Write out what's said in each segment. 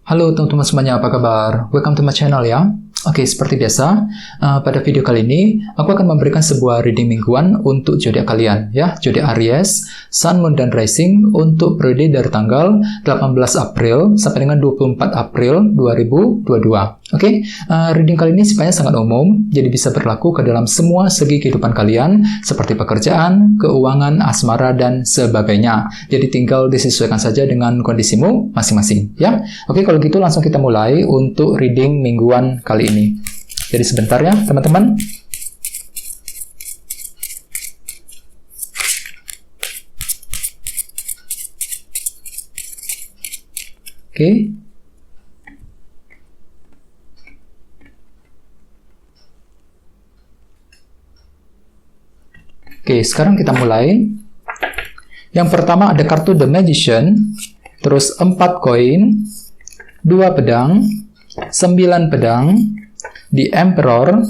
Halo teman-teman semuanya, apa kabar? Welcome to my channel ya. Oke, seperti biasa, pada video kali ini, aku akan memberikan sebuah reading mingguan untuk zodiak kalian, ya. Zodiak Aries, Sun, Moon, dan Rising untuk periode dari tanggal 18 April sampai dengan 24 April 2022. Oke, reading kali ini sifatnya sangat umum, jadi bisa berlaku ke dalam semua segi kehidupan kalian, seperti pekerjaan, keuangan, asmara, dan sebagainya. Jadi tinggal disesuaikan saja dengan kondisimu masing-masing, ya. Oke, kalau gitu langsung kita mulai untuk reading mingguan kali ini. Jadi sebentar ya, teman-teman. Oke. Oke, sekarang kita mulai. Yang pertama ada kartu The Magician, terus 4 koin, 2 pedang, 9 pedang, The Emperor,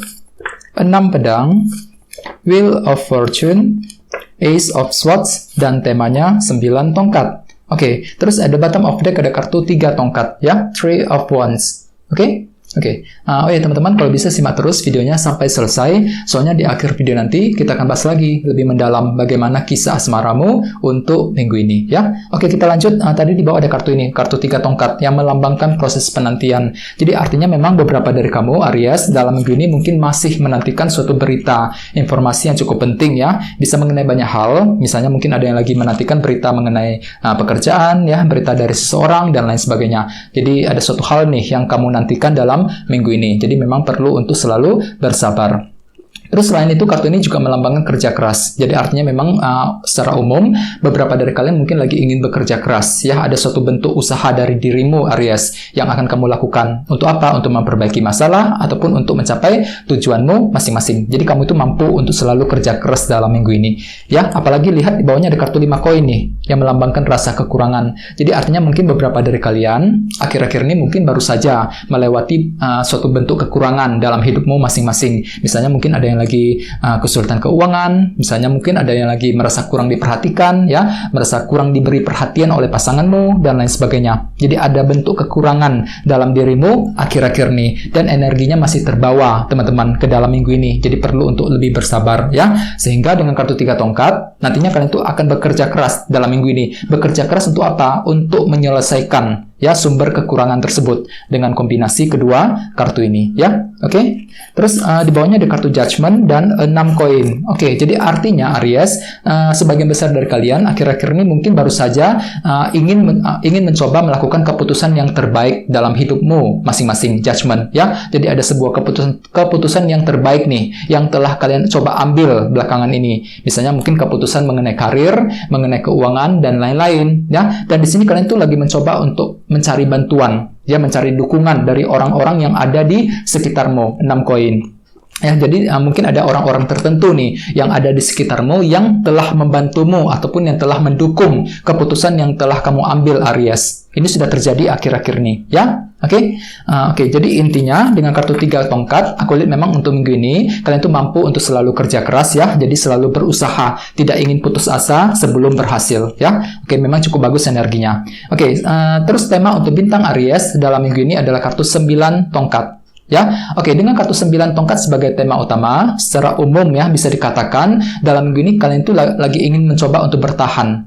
6 pedang, Wheel of Fortune, Ace of Swords, dan temanya 9 tongkat. Oke, terus ada bottom of deck ada kartu 3 tongkat, ya, Three of Wands. Oke? Oh ya teman-teman, kalau bisa simak terus videonya sampai selesai, soalnya di akhir video nanti kita akan bahas lagi lebih mendalam bagaimana kisah asmaramu untuk minggu ini, ya. Oke, kita lanjut. Tadi di bawah ada kartu ini, kartu 3 tongkat yang melambangkan proses penantian. Jadi artinya memang beberapa dari kamu, Aries, dalam minggu ini mungkin masih menantikan suatu berita, informasi yang cukup penting, ya. Bisa mengenai banyak hal, misalnya mungkin ada yang lagi menantikan berita mengenai pekerjaan, ya, berita dari seseorang, dan lain sebagainya. Jadi ada suatu hal nih yang kamu nantikan dalam minggu ini. Jadi memang perlu untuk selalu bersabar. Terus selain itu, kartu ini juga melambangkan kerja keras. Jadi artinya memang secara umum, beberapa dari kalian mungkin lagi ingin bekerja keras. Ya, ada suatu bentuk usaha dari dirimu, Aries, yang akan kamu lakukan. Untuk apa? Untuk memperbaiki masalah, ataupun untuk mencapai tujuanmu masing-masing. Jadi kamu itu mampu untuk selalu kerja keras dalam minggu ini. Ya, apalagi lihat di bawahnya ada kartu 5 koin nih, yang melambangkan rasa kekurangan. Jadi artinya mungkin beberapa dari kalian, akhir-akhir ini mungkin baru saja melewati suatu bentuk kekurangan dalam hidupmu masing-masing. Misalnya mungkin ada yang lagi kesulitan keuangan, misalnya mungkin ada yang lagi merasa kurang diperhatikan, ya, merasa kurang diberi perhatian oleh pasanganmu, dan lain sebagainya. Jadi ada bentuk kekurangan dalam dirimu akhir-akhir ini, dan energinya masih terbawa, teman-teman, ke dalam minggu ini. Jadi perlu untuk lebih bersabar, ya. Sehingga dengan kartu 3 tongkat, nantinya kalian itu akan bekerja keras dalam minggu ini. Bekerja keras untuk apa? Untuk menyelesaikan, ya, sumber kekurangan tersebut dengan kombinasi kedua kartu ini, ya. Oke. Terus di bawahnya ada kartu Judgment dan 6 koin. Oke, jadi artinya Aries, sebagian besar dari kalian akhir-akhir ini mungkin baru saja ingin mencoba melakukan keputusan yang terbaik dalam hidupmu masing-masing, Judgment, ya. Jadi ada sebuah keputusan yang terbaik nih yang telah kalian coba ambil belakangan ini. Misalnya mungkin keputusan mengenai karir, mengenai keuangan, dan lain-lain, ya. Dan di sini kalian tuh lagi mencoba untuk mencari bantuan, ya, mencari dukungan dari orang-orang yang ada di sekitarmu, 6 koin. Ya, jadi mungkin ada orang-orang tertentu nih yang ada di sekitarmu yang telah membantumu ataupun yang telah mendukung keputusan yang telah kamu ambil, Aries. Ini sudah terjadi akhir-akhir ini, ya. Oke, jadi intinya dengan kartu 3 tongkat, aku lihat memang untuk minggu ini kalian tuh mampu untuk selalu kerja keras, ya. Jadi selalu berusaha, tidak ingin putus asa sebelum berhasil, ya. Oke, memang cukup bagus energinya. Oke, terus tema untuk bintang Aries dalam minggu ini adalah kartu 9 tongkat. Ya, oke, dengan kartu 9 tongkat sebagai tema utama, secara umum, ya, bisa dikatakan dalam minggu ini kalian itu lagi ingin mencoba untuk bertahan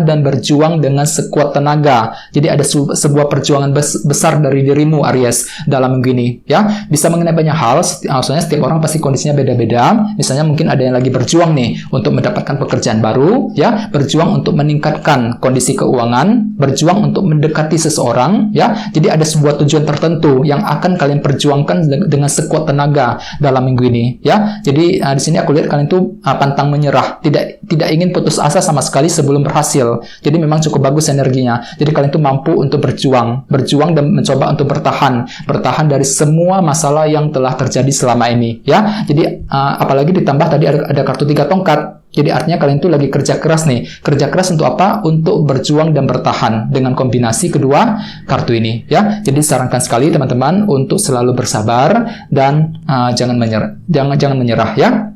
dan berjuang dengan sekuat tenaga. Jadi ada sebuah perjuangan besar dari dirimu, Aries, dalam minggu ini, ya. Bisa mengenai banyak hal, soalnya setiap orang pasti kondisinya beda-beda. Misalnya mungkin ada yang lagi berjuang nih untuk mendapatkan pekerjaan baru, ya, berjuang untuk meningkatkan kondisi keuangan, berjuang untuk mendekati seseorang, ya. Jadi ada sebuah tujuan tertentu yang akan kalian perjuangkan dengan sekuat tenaga dalam minggu ini, ya. Jadi di sini aku lihat kalian tuh pantang menyerah, tidak ingin putus asa sama sekali sebelum berhasil. Jadi memang cukup bagus energinya. Jadi kalian tuh mampu untuk berjuang dan mencoba untuk bertahan dari semua masalah yang telah terjadi selama ini, ya. Jadi apalagi ditambah tadi ada kartu 3 tongkat. Jadi artinya kalian tuh lagi kerja keras nih. Kerja keras untuk apa? Untuk berjuang dan bertahan dengan kombinasi kedua kartu ini, ya. Jadi sarankan sekali teman-teman untuk selalu bersabar dan jangan menyerah, ya.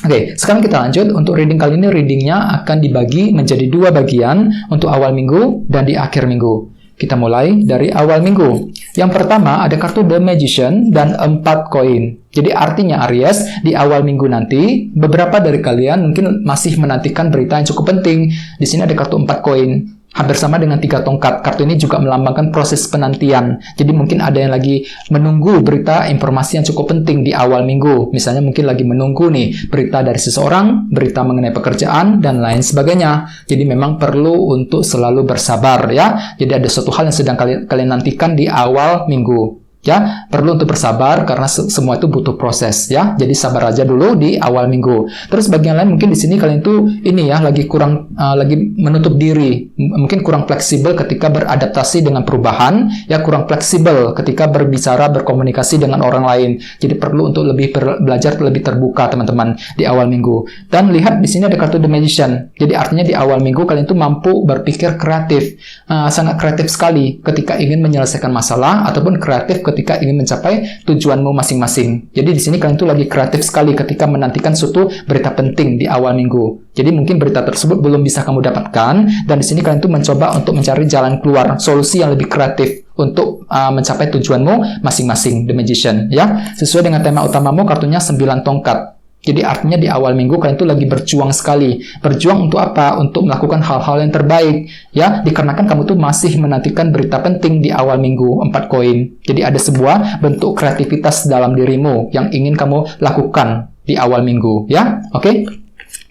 Oke, sekarang kita lanjut. Untuk reading kali ini, readingnya akan dibagi menjadi 2 bagian untuk awal minggu dan di akhir minggu. Kita mulai dari awal minggu. Yang pertama ada kartu The Magician dan 4 koin. Jadi artinya Aries, di awal minggu nanti, beberapa dari kalian mungkin masih menantikan berita yang cukup penting. Di sini ada kartu 4 koin. Hampir sama dengan 3 tongkat. Kartu ini juga melambangkan proses penantian. Jadi mungkin ada yang lagi menunggu berita informasi yang cukup penting di awal minggu. Misalnya mungkin lagi menunggu nih berita dari seseorang, berita mengenai pekerjaan, dan lain sebagainya. Jadi memang perlu untuk selalu bersabar ya. Jadi ada suatu hal yang sedang kalian nantikan di awal minggu. Ya, perlu untuk bersabar karena semua itu butuh proses ya. Jadi sabar aja dulu di awal minggu. Terus bagian lain mungkin di sini kalian tuh ini ya lagi kurang lagi menutup diri, mungkin kurang fleksibel ketika beradaptasi dengan perubahan, ya kurang fleksibel ketika berbicara berkomunikasi dengan orang lain. Jadi perlu untuk lebih belajar lebih terbuka teman-teman di awal minggu. Dan lihat di sini ada kartu The Magician. Jadi artinya di awal minggu kalian tuh mampu berpikir kreatif, sangat kreatif sekali ketika ingin menyelesaikan masalah ataupun kreatif ketika ingin mencapai tujuanmu masing-masing. Jadi di sini kalian tuh lagi kreatif sekali ketika menantikan suatu berita penting di awal minggu. Jadi mungkin berita tersebut belum bisa kamu dapatkan, dan di sini kalian tuh mencoba untuk mencari jalan keluar, solusi yang lebih kreatif untuk mencapai tujuanmu masing-masing, The Magician. Ya, sesuai dengan tema utamamu, kartunya 9 tongkat. Jadi artinya di awal minggu kalian tuh lagi berjuang sekali. Berjuang untuk apa? Untuk melakukan hal-hal yang terbaik. Ya, dikarenakan kamu tuh masih menantikan berita penting di awal minggu, 4 koin. Jadi ada sebuah bentuk kreativitas dalam dirimu yang ingin kamu lakukan di awal minggu. Ya, oke?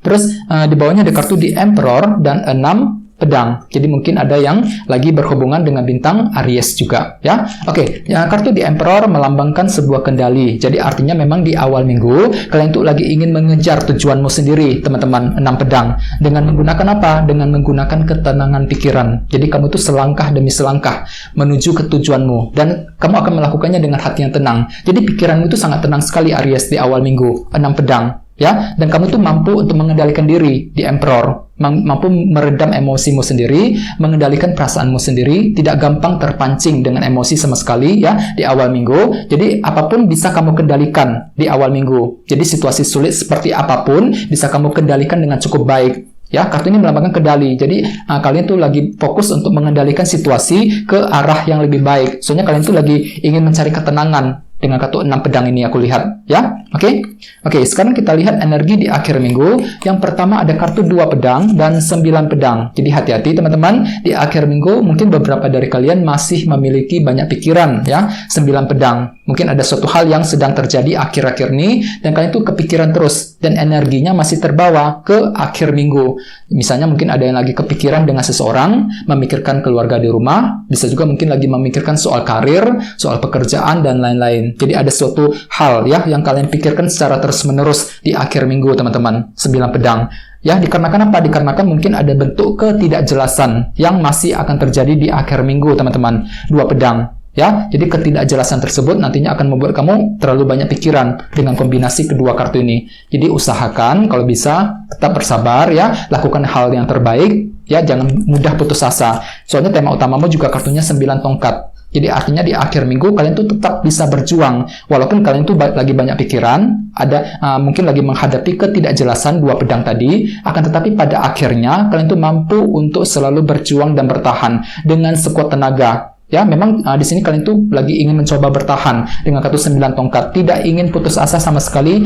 Terus di bawahnya ada kartu The Emperor dan 6 pedang. Jadi mungkin ada yang lagi berhubungan dengan bintang Aries juga, ya. Oke, kartu The Emperor melambangkan sebuah kendali. Jadi artinya memang di awal minggu kalian tuh lagi ingin mengejar tujuanmu sendiri, teman-teman. 6 pedang. Dengan menggunakan apa? Dengan menggunakan ketenangan pikiran. Jadi kamu tuh selangkah demi selangkah menuju ke tujuanmu, dan kamu akan melakukannya dengan hati yang tenang. Jadi pikiranmu itu sangat tenang sekali Aries di awal minggu. 6 pedang. Ya, dan kamu tuh mampu untuk mengendalikan diri di Emperor, mampu meredam emosimu sendiri, mengendalikan perasaanmu sendiri, tidak gampang terpancing dengan emosi sama sekali ya di awal minggu. Jadi apapun bisa kamu kendalikan di awal minggu. Jadi situasi sulit seperti apapun bisa kamu kendalikan dengan cukup baik. Ya, kartu ini melambangkan kendali. Jadi kalian tuh lagi fokus untuk mengendalikan situasi ke arah yang lebih baik. Soalnya kalian tuh lagi ingin mencari ketenangan dengan kartu 6 pedang ini aku lihat, ya. Oke, sekarang kita lihat energi di akhir minggu. Yang pertama ada kartu 2 pedang dan 9 pedang. Jadi hati-hati teman-teman, di akhir minggu mungkin beberapa dari kalian masih memiliki banyak pikiran, ya. 9 pedang. Mungkin ada suatu hal yang sedang terjadi akhir-akhir ini dan kalian tuh kepikiran terus dan energinya masih terbawa ke akhir minggu. Misalnya mungkin ada yang lagi kepikiran dengan seseorang, memikirkan keluarga di rumah, bisa juga mungkin lagi memikirkan soal karir, soal pekerjaan dan lain-lain. Jadi ada suatu hal ya yang kalian pikirkan secara terus-menerus di akhir minggu, teman-teman. 9 pedang. Ya, dikarenakan apa? Dikarenakan mungkin ada bentuk ketidakjelasan yang masih akan terjadi di akhir minggu, teman-teman. 2 pedang. Ya, jadi ketidakjelasan tersebut nantinya akan membuat kamu terlalu banyak pikiran dengan kombinasi kedua kartu ini. Jadi usahakan kalau bisa tetap bersabar ya, lakukan hal yang terbaik ya, jangan mudah putus asa. Soalnya tema utamamu juga kartunya 9 tongkat. Jadi artinya di akhir minggu kalian tuh tetap bisa berjuang walaupun kalian tuh lagi banyak pikiran, ada mungkin lagi menghadapi ketidakjelasan 2 pedang tadi, akan tetapi pada akhirnya kalian tuh mampu untuk selalu berjuang dan bertahan dengan sekuat tenaga. Ya, memang di sini kalian tuh lagi ingin mencoba bertahan dengan kartu 9 tongkat, tidak ingin putus asa sama sekali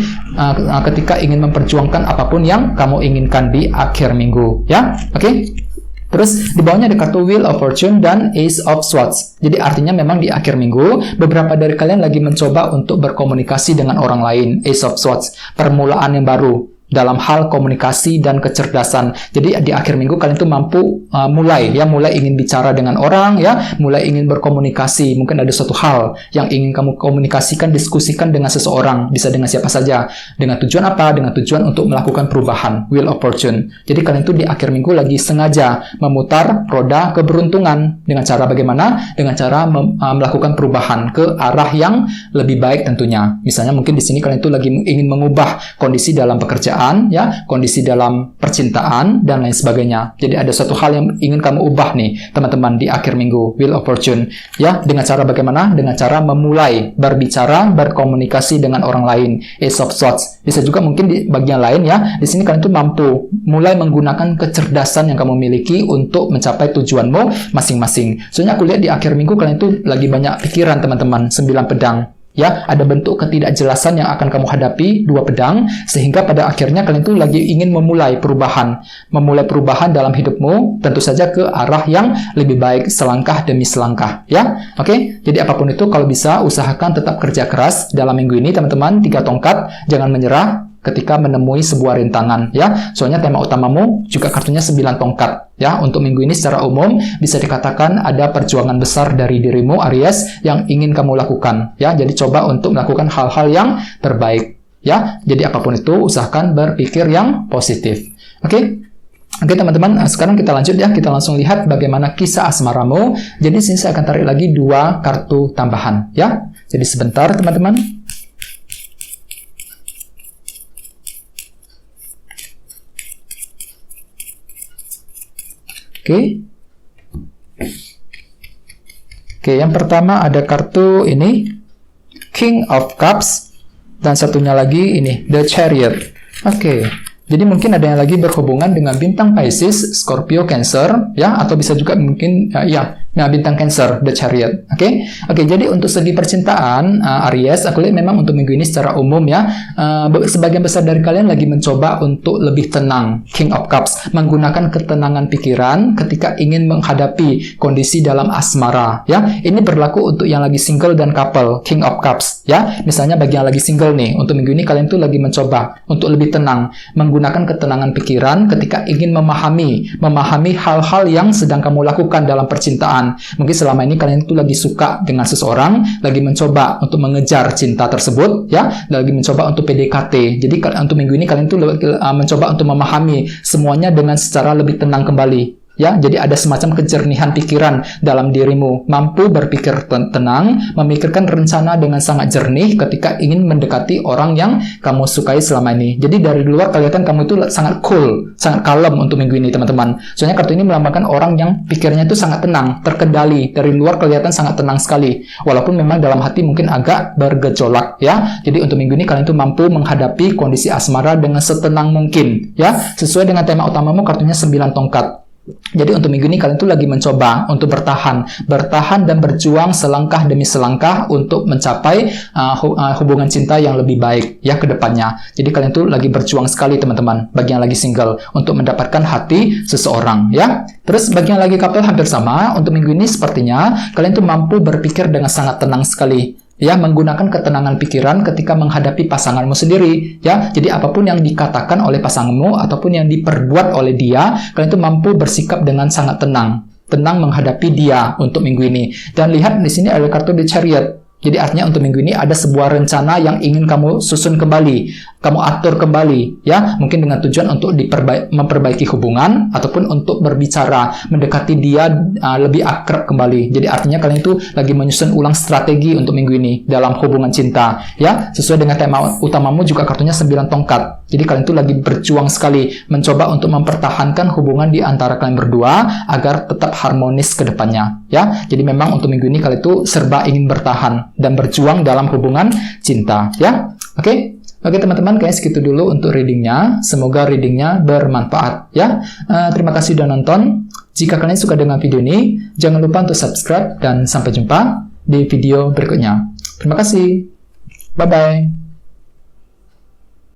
ketika ingin memperjuangkan apapun yang kamu inginkan di akhir minggu, ya. Oke. Terus di bawahnya ada kartu Wheel of Fortune dan Ace of Swords. Jadi artinya memang di akhir minggu beberapa dari kalian lagi mencoba untuk berkomunikasi dengan orang lain. Ace of Swords, permulaan yang baru dalam hal komunikasi dan kecerdasan. Jadi di akhir minggu kalian tuh mampu mulai ingin bicara dengan orang ya, mulai ingin berkomunikasi. Mungkin ada suatu hal yang ingin kamu komunikasikan, diskusikan dengan seseorang, bisa dengan siapa saja. Dengan tujuan apa? Dengan tujuan untuk melakukan perubahan, Wheel of Fortune. Jadi kalian tuh di akhir minggu lagi sengaja memutar roda keberuntungan dengan cara bagaimana? Dengan cara melakukan perubahan ke arah yang lebih baik tentunya. Misalnya mungkin di sini kalian tuh lagi ingin mengubah kondisi dalam pekerjaan, pekerjaan, ya, kondisi dalam percintaan, dan lain sebagainya. Jadi ada suatu hal yang ingin kamu ubah nih, teman-teman, di akhir minggu, Wheel of Fortune. Ya, dengan cara bagaimana? Dengan cara memulai berbicara, berkomunikasi dengan orang lain. Ace of Swords. Bisa juga mungkin di bagian lain, ya. Di sini kalian tuh mampu mulai menggunakan kecerdasan yang kamu miliki untuk mencapai tujuanmu masing-masing. Soalnya aku lihat di akhir minggu kalian tuh lagi banyak pikiran, teman-teman. 9 pedang. Ya, ada bentuk ketidakjelasan yang akan kamu hadapi, 2 pedang, sehingga pada akhirnya kalian tuh lagi ingin memulai perubahan dalam hidupmu, tentu saja ke arah yang lebih baik selangkah demi selangkah, ya. Oke, jadi apapun itu kalau bisa usahakan tetap kerja keras dalam minggu ini, teman-teman. 3 tongkat, jangan menyerah ketika menemui sebuah rintangan, ya. Soalnya tema utamamu juga kartunya 9 tongkat, ya. Untuk minggu ini secara umum bisa dikatakan ada perjuangan besar dari dirimu, Aries, yang ingin kamu lakukan, ya. Jadi coba untuk melakukan hal-hal yang terbaik, ya. Jadi apapun itu usahakan berpikir yang positif. Oke, teman-teman, sekarang kita lanjut, ya. Kita langsung lihat bagaimana kisah asmaramu. Jadi sini saya akan tarik lagi 2 kartu tambahan, ya. Jadi sebentar, teman-teman. Oke, yang pertama ada kartu ini, King of Cups, dan satunya lagi ini, The Chariot. Oke, jadi mungkin ada yang lagi berhubungan dengan bintang Pisces, Scorpio, Cancer, ya, atau bisa juga mungkin, bintang Cancer, The Chariot. Oke, jadi untuk segi percintaan, Aries, aku lihat memang untuk minggu ini secara umum, ya, sebagian besar dari kalian lagi mencoba untuk lebih tenang, King of Cups, menggunakan ketenangan pikiran ketika ingin menghadapi kondisi dalam asmara, ya. Ini berlaku untuk yang lagi single dan couple, King of Cups, ya. Misalnya bagi yang lagi single nih, untuk minggu ini kalian tuh lagi mencoba untuk lebih tenang, menggunakan ketenangan pikiran ketika ingin memahami hal-hal yang sedang kamu lakukan dalam percintaan. Mungkin selama ini kalian itu lagi suka dengan seseorang, lagi mencoba untuk mengejar cinta tersebut, ya, lagi mencoba untuk PDKT. Jadi untuk minggu ini kalian itu mencoba untuk memahami semuanya dengan secara lebih tenang kembali. Ya, jadi ada semacam kejernihan pikiran dalam dirimu, mampu berpikir tenang, memikirkan rencana dengan sangat jernih ketika ingin mendekati orang yang kamu sukai selama ini. Jadi dari luar kelihatan kamu itu sangat cool, sangat kalem untuk minggu ini, teman-teman. Soalnya kartu ini melambangkan orang yang pikirnya itu sangat tenang, terkendali. Dari luar kelihatan sangat tenang sekali, walaupun memang dalam hati mungkin agak bergejolak, ya. Jadi untuk minggu ini kalian itu mampu menghadapi kondisi asmara dengan setenang mungkin, ya. Sesuai dengan tema utamamu, kartunya 9 tongkat. Jadi untuk minggu ini kalian tuh lagi mencoba untuk bertahan dan berjuang selangkah demi selangkah untuk mencapai hubungan cinta yang lebih baik, ya, ke depannya. Jadi kalian tuh lagi berjuang sekali, teman-teman, bagi yang lagi single, untuk mendapatkan hati seseorang, ya. Terus bagi yang lagi couple hampir sama, untuk minggu ini sepertinya kalian tuh mampu berpikir dengan sangat tenang sekali, ya, menggunakan ketenangan pikiran ketika menghadapi pasanganmu sendiri, ya. Jadi apapun yang dikatakan oleh pasanganmu ataupun yang diperbuat oleh dia, kalian itu mampu bersikap dengan sangat tenang menghadapi dia untuk minggu ini. Dan lihat di sini ada kartu The Chariot. Jadi artinya untuk minggu ini ada sebuah rencana yang ingin kamu susun kembali, kamu atur kembali, ya, mungkin dengan tujuan untuk memperbaiki hubungan ataupun untuk berbicara, mendekati dia lebih akrab kembali. Jadi artinya kalian itu lagi menyusun ulang strategi untuk minggu ini dalam hubungan cinta, ya. Sesuai dengan tema utamamu juga kartunya 9 tongkat. Jadi kalian itu lagi berjuang sekali mencoba untuk mempertahankan hubungan di antara kalian berdua agar tetap harmonis ke depannya, ya. Jadi memang untuk minggu ini kalian itu serba ingin bertahan dan berjuang dalam hubungan cinta, ya. Oke, teman-teman, kayaknya segitu dulu untuk readingnya. Semoga readingnya bermanfaat, ya. Terima kasih sudah nonton. Jika kalian suka dengan video ini, jangan lupa untuk subscribe dan sampai jumpa di video berikutnya. Terima kasih. Bye-bye.